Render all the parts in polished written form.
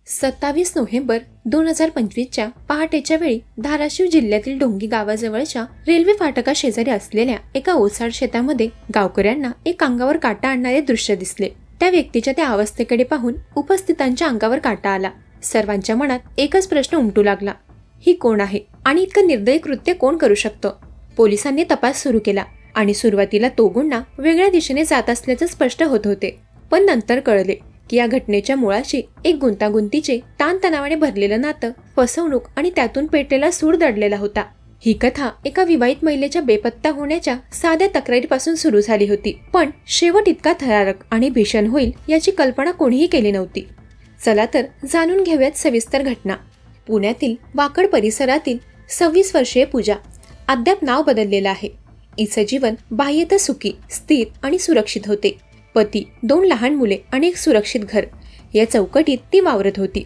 27 November 2025च्या पहाटेच्या वेळी धाराशिव जिल्ह्यातील डोंगी गावाजवळच्या रेल्वे फाटका शेजारी असलेल्या एका ओसाड शेतामध्ये गावकऱ्यांना एक अंगावर काटा आणणारे दृश्य दिसले. त्या व्यक्तीच्या त्या अवस्थेकडे पाहून उपस्थितांच्या अंगावर काटा आला. सर्वांच्या मनात एकच प्रश्न उमटू लागला, ही कोण आहे आणि इतकं निर्दयी कृत्य कोण करू शकतं? पोलिसांनी तपास सुरू केला आणि सुरुवातीला तो गुन्हा वेगळ्या दिशेने जात असल्याचं स्पष्ट होत होते. पण नंतर कळले की या घटनेच्या मुळाशी एक गुंतागुंतीचे ताणतणावाने भरलेलं नातं, फसवणूक आणि त्यातून पेटलेला सूड दडलेला होता. ही कथा एका विवाहित महिलेच्या बेपत्ता होण्याच्या साध्या तक्रारीपासून सुरू झाली होती, पण शेवट इतका थरारक आणि भीषण होईल याची कल्पना कोणीही केली नव्हती. चला तर जाणून घेऊयात सविस्तर घटना. पुण्यातील वाकड परिसरातील 26 वर्षीय पूजा, अद्याप नाव बदललेलं आहे. हिचं जीवन बाह्यतः सुखी, स्थिर आणि सुरक्षित होते. पती, 2 लहान मुले आणि एक सुरक्षित घर या चौकटीत ती वावरत होती.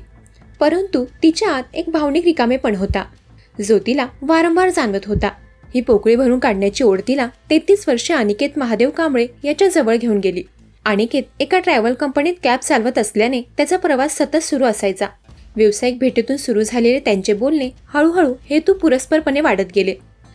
परंतु तिच्या आत एक भावनिक रिकामेपण होता, जो तिला वारंवार जाणवत होता. ही पोकळी भरून काढण्याची ओढ तिला 33 वर्षीय अनिकेत महादेव कांबळे याच्या जवळ घेऊन गेली. अनिकेत एका ट्रॅव्हल कंपनीत कॅब चालवत असल्याने त्याचा प्रवास सतत सुरू असायचा. व्यावसायिक भेटीतून सुरू झालेले त्यांचे बोलणे हळूहळू हेतू पुरस्परपणे वाढत गेले.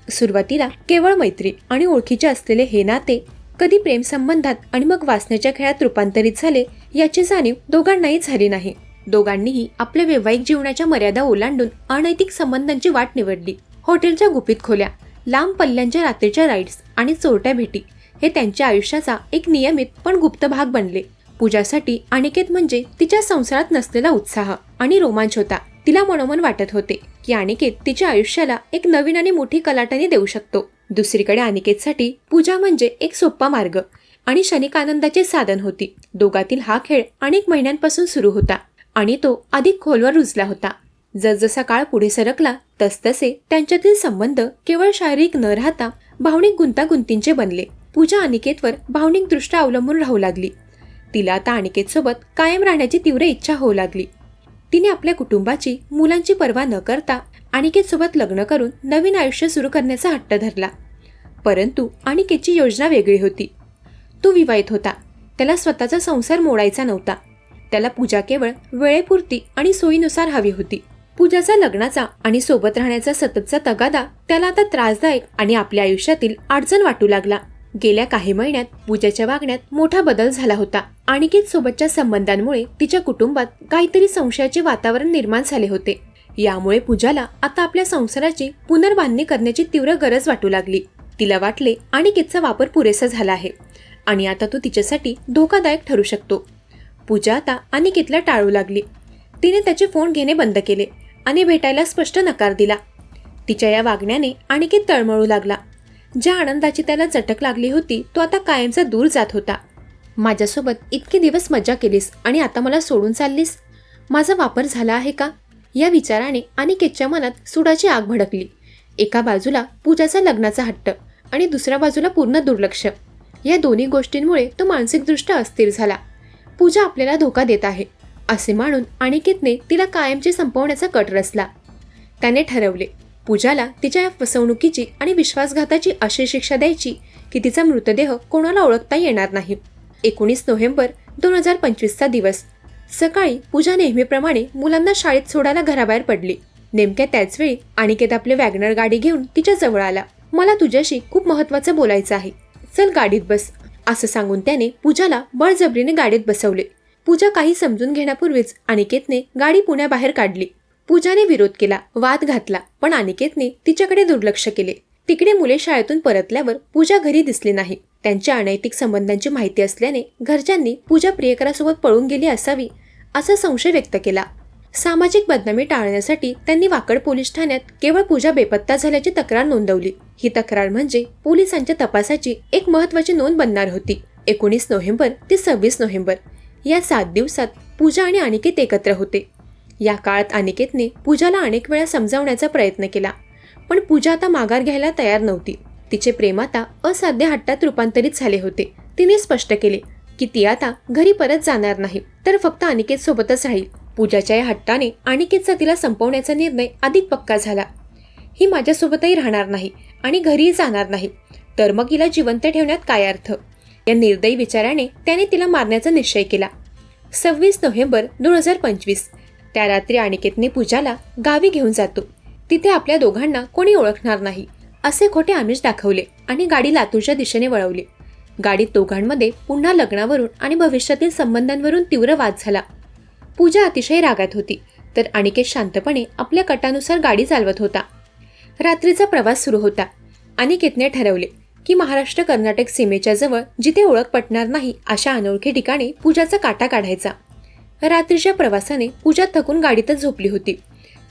सुरुवातीला केवळ मैत्री आणि ओळखीचे असलेले हे नाते कधी प्रेम संबंधात आणि मग वासनेच्या खेळात रूपांतरित झाले याची जाणीव दोघांनाही झाली नाही. दोघांनीही आपल्या वैवाहिक जीवनाच्या मर्यादा ओलांडून अनैतिक संबंधांची वाट निवडली. हॉटेलच्या गुपित खोल्या, लांब पल्ल्यांच्या रात्रीच्या राईड्स आणि चोरट्या भेटी हे त्यांच्या आयुष्याचा एक नियमित पण गुप्त भाग बनले. पूजासाठी अनिकेत म्हणजे तिच्या संसारात नसलेला उत्साह आणि रोमांच होता. तिला मनोमन वाटत होते की अनिकेत तिच्या आयुष्याला एक नवीन आणि मोठी कलाटणी देऊ शकतो. दुसरीकडे अनिकेतसाठी पूजा म्हणजे एक सोपा मार्ग आणि क्षणिक आनंदाचे साधन होती. दोघातील हा खेळ अनेक महिन्यांपासून सुरू होता आणि तो अधिक खोलवर रुजला होता. जसजसा काळ पुढे सरकला तसतसे त्यांच्यातील संबंध केवळ शारीरिक न राहता भावनिक गुंतागुंतींचे बनले. पूजा अनिकेतवर भावनिकदृष्ट्या अवलंबून राहू लागली. तिला आता अनिकेतसोबत कायम राहण्याची तीव्र इच्छा होऊ लागली. तिने आपल्या कुटुंबाची, मुलांची पर्वा न करता अनिकेतसोबत लग्न करून नवीन आयुष्य सुरू करण्याचा हट्ट धरला. परंतु अनिकेतची योजना वेगळी होती. तो विवाहित होता. त्याला स्वतःचा संसार मोडायचा नव्हता. त्याला पूजा केवळ वेळेपुरती आणि सोयीनुसार हवी होती. पूजाचा लग्नाचा आणि सोबत राहण्याचा सततचा तगादा त्याला आता त्रासदायक आणि आपल्या आयुष्यातील अडचण वाटू लागला. गेल्या काही महिन्यात पूजाच्या वागण्यात मोठा बदल झाला होता. अनिकेत सोबतच्या संबंधांमुळे तिच्या कुटुंबात काहीतरी संशयाचे वातावरण निर्माण झाले होते. यामुळे पूजाला आता आपल्या संसाराची पुनर्बांधणी करण्याची तीव्र गरज वाटू लागली. तिला वाटले अनिकेतचा वापर पुरेसा झाला आहे आणि आता तो तिच्यासाठी धोकादायक ठरू शकतो. पूजा आता अनिकेतला टाळू लागली. तिने त्याचे फोन घेणे बंद केले आणि भेटायला स्पष्ट नकार दिला. तिच्या या वागण्याने अनिकेत तळमळू लागला. ज्या आनंदाची त्याला चटक लागली होती तो आता कायमचा दूर जात होता. माझ्यासोबत इतके दिवस मजा केलीस आणि आता मला सोडून चाललीस? माझा वापर झाला आहे का? या विचाराने अनिकेतच्या मनात सुडाची आग भडकली. एका बाजूला पूजाचा लग्नाचा हट्ट आणि दुसऱ्या बाजूला पूर्ण दुर्लक्ष. या दोन्ही गोष्टींमुळे तो मानसिकदृष्ट्या अस्थिर झाला. पूजा आपल्याला धोका देत आहे असे मानून अनिकेतने तिला कायमचे संपवण्याचा कट रचला. त्याने ठरवले पूजाला तिच्या या फसवणुकीची आणि विश्वासघाताची अशी शिक्षा द्यायची की तिचा मृतदेह कोणाला ओळखता येणार नाही. 19 नोव्हेंबर 2025चा दिवस. सकाळी पूजा नेहमीप्रमाणे मुलांना शाळेत सोडायला घराबाहेर पडली. नेमक्या त्याच वेळी अनिकेत आपली वॅगनर गाडी घेऊन तिच्या जवळ आला. मला तुझ्याशी खूप महत्त्वाचं बोलायचं आहे, चल गाडीत बस, असं सांगून त्याने पूजाला बळजबरीने गाडीत बसवले. पूजा काही समजून घेण्यापूर्वीच अनिकेतने गाडी पुण्याबाहेर काढली. पूजाने विरोध केला, वाद घातला, पण अनिकेतने तिच्याकडे दुर्लक्ष केले. तिकडे मुले शाळेतून परतल्यावर पूजा घरी दिसली नाही. त्यांच्या अनैतिक संबंधांची माहिती असल्याने घरच्यांनी पूजा प्रियकरासोबत पळून गेली असावी असा संशय व्यक्त केला. सामाजिक बदनामी टाळण्यासाठी त्यांनी वाकड पोलीस ठाण्यात केवळ पूजा बेपत्ता झाल्याची तक्रार नोंदवली. ही तक्रार म्हणजे पोलिसांच्या तपासाची एक महत्त्वाची नोंद बनणार होती. 19 नोव्हेंबर ते 26 नोव्हेंबर या 7 दिवसात पूजा आणि अनिकेत एकत्र होते. या काळात अनिकेतने पूजाला अनेक वेळा समजावण्याचा प्रयत्न केला, पण पूजा आता माघार घ्यायला तयार नव्हती. तिचे प्रेम आता असाध्य हट्टात रूपांतरित झाले होते. तिने स्पष्ट केले की ती आता घरी परत जाणार नाही, तर फक्त अनिकेत सोबतच राहील. पूजाच्या या हट्टाने अनिकेतचा तिला संपवण्याचा निर्णय अधिक पक्का झाला. ही माझ्यासोबतही राहणार नाही आणि घरीही जाणार नाही, तर मग हिला जिवंत ठेवण्यात काय अर्थ? या निर्दयी विचाराने त्याने तिला मारण्याचा निश्चय केला. 26 नोव्हेंबर 2025 त्या रात्री अनिकेतने पूजाला गावी घेऊन जातो, तिथे आपल्या दोघांना कोणी ओळखणार नाही असे खोटे आमिष दाखवले आणि गाडी लातूरच्या दिशेने वळवली. गाडीत दोघांमध्ये पुन्हा लग्नावरून आणि भविष्यातील संबंधांवरून तीव्र वाद झाला. पूजा अतिशय रागात होती, तर अनिकेत शांतपणे आपल्या कटानुसार गाडी चालवत होता. रात्रीचा प्रवास सुरू होता. अनिकेतने ठरवले की महाराष्ट्र कर्नाटक सीमेच्या जवळ जिथे ओळख पटणार नाही अशा अनोळखी ठिकाणी पूजाचा काटा काढायचा. रात्रीच्या प्रवासाने पूजा थकून गाडीतच झोपली होती.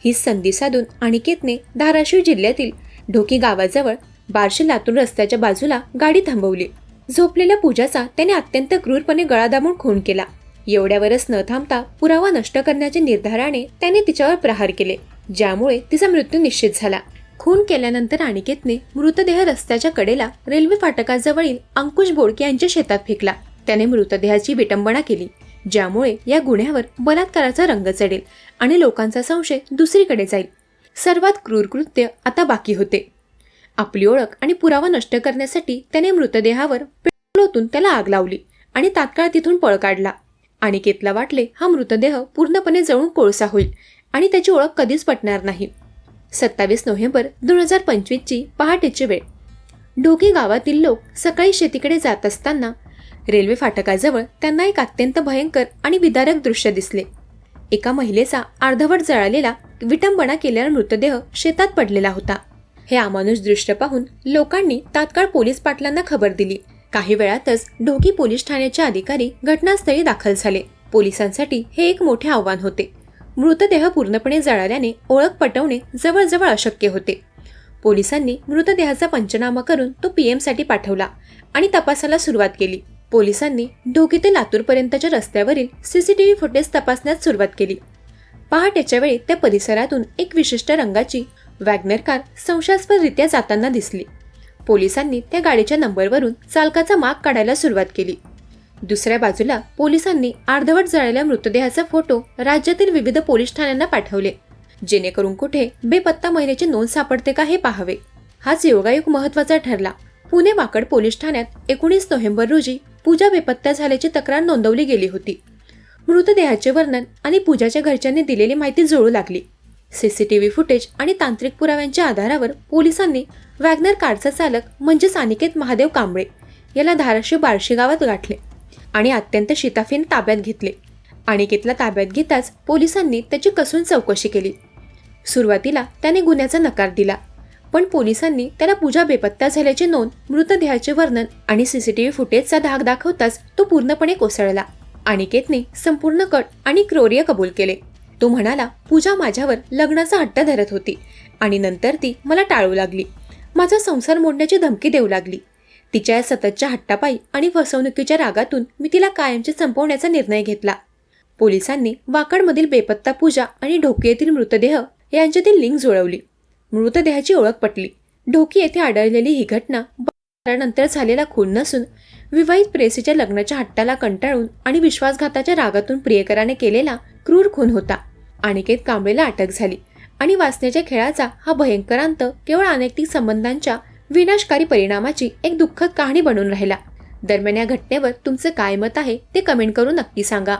ही संधी साधून अनिकेतने धाराशिव जिल्ह्यातील ढोकी गावाजवळ बार्शी लातूर रस्त्याच्या बाजूला गाडी थांबवली. झोपलेल्या पूजाचा त्याने अत्यंत क्रूरपणे गळा दाबून खून केला. एवढ्यावरच न थांबता पुरावा नष्ट करण्याच्या निर्धाराने त्याने तिच्यावर प्रहार केले, ज्यामुळे तिचा मृत्यू निश्चित झाला. खून केल्यानंतर अनिकेतने मृतदेह रस्त्याच्या कडेला रेल्वे फाटकाजवळील अंकुश बोडके यांच्या शेतात फेकला. त्याने मृतदेहाची विटंबना केली, ज्यामुळे या गुन्ह्यावर बलात्काराचा रंग चढेल आणि लोकांचा संशय दुसरीकडे जाईल. सर्वात क्रूर कृत्य आता बाकी होते. आपली ओळख आणि पुरावा नष्ट करण्यासाठी त्याने मृतदेहावर पेट्रोल ओतून त्याला आग लावली आणि तात्काळ तिथून पळ काढला. अनिकेतला वाटले हा मृतदेह पूर्णपणे जळून कोळसा होईल आणि त्याची ओळख कधीच पटणार नाही. 27 नोव्हेंबर 2025 पहाटेची वेळ. ढोकी गावातील लोक सकाळी शेतीकडे जात असताना रेल्वे फाटकाजवळ त्यांना एक अत्यंत भयंकर आणि विदारक दृश्य दिसले. एका महिलेचा अर्धवट जळालेला विटंबना केलेला मृतदेह शेतात पडलेला होता. हे अमानुष दृश्य पाहून लोकांनी तात्काळ पोलीस पाटलांना खबर दिली. काही वेळातच ढोकी पोलीस ठाण्याचे अधिकारी घटनास्थळी दाखल झाले. पोलिसांसाठी हे एक मोठे आव्हान होते. मृतदेह पूर्णपणे जळाल्याने ओळख पटवणे जवळजवळ अशक्य होते. पोलिसांनी मृतदेहाचा पंचनामा करून तो PM साठी पाठवला आणि तपासाला सुरुवात केली. पोलिसांनी ढोकी ते लातूरपर्यंतच्या रस्त्यावरील CCTV फुटेज तपासण्यास सुरुवात केली. पहाटेच्या वेळी त्या परिसरातून एक विशिष्ट रंगाची वॅगनर कार संशयास्पदरित्या जाताना दिसली. पोलिसांनी त्या गाडीच्या नंबरवरून चालकाचा माग काढायला सुरुवात केली. दुसऱ्या बाजूला पोलिसांनी अर्धवट जळलेल्या मृतदेहाचा फोटो राज्यातील विविध पोलीस ठाण्यांना पाठवले, जेणेकरून कुठे बेपत्ता महिलेची नोंद सापडते का हे पाहावे. हाच योगायोग महत्त्वाचा ठरला. पुणे वाकड पोलीस ठाण्यात 19 नोव्हेंबर रोजी पूजा बेपत्ता झाल्याची तक्रार नोंदवली गेली होती. मृतदेहाचे वर्णन आणि पूजाच्या घरच्यांनी दिलेली माहिती जुळू लागली. CCTV फुटेज आणि तांत्रिक पुराव्यांच्या आधारावर पोलिसांनी वॅगनर कारचा चालक म्हणजेच अनिकेत महादेव कांबळे याला धाराशिव बार्शी गावात गाठले आणि अत्यंत शिताफीने ताब्यात घेतले. अनिकेतला ताब्यात घेताच पोलिसांनी त्याची कसून चौकशी केली. सुरुवातीला त्याने गुन्ह्याचा नकार दिला, पण पोलिसांनी त्याला पूजा बेपत्ता झाल्याची नोंद, मृतदेहाचे वर्णन आणि CCTV फुटेजचा धाक दाखवताच तो पूर्णपणे कोसळला. अनिकेतने संपूर्ण कट आणि क्रौर्य कबूल केले. तो म्हणाला, पूजा माझ्यावर लग्नाचा हट्ट धरत होती आणि नंतर ती मला टाळू लागली. माझा संसार मोडण्याची धमकी देऊ लागली. तिच्या सततच्या हट्टापायी आणि फसवणुकीच्या रागातून मी तिला कायमचे संपवण्याचा निर्णय घेतला. पोलिसांनी वाकडमधील बेपत्ता पूजा आणि ढोकी येथील मृतदेह यांच्यातील लिंक जुळवली. मृतदेहाची ओळख पटली. ढोकी येथे आढळलेली ही घटना नंतर झालेला खून नसून विवाहित प्रेसीच्या लग्नाच्या हट्टाला कंटाळून आणि विश्वासघाताच्या रागातून प्रियकराने केलेला क्रूर खून होता. अनिकेत कांबळेला अटक झाली आणि वासनेच्या खेळाचा हा भयंकर अंत केवळ अनैतिक संबंधांच्या विनाशकारी परिणामाची एक दुःखद कहाणी बनून राहिला. दरम्यान या घटनेवर तुमचं काय मत आहे ते कमेंट करून नक्की सांगा.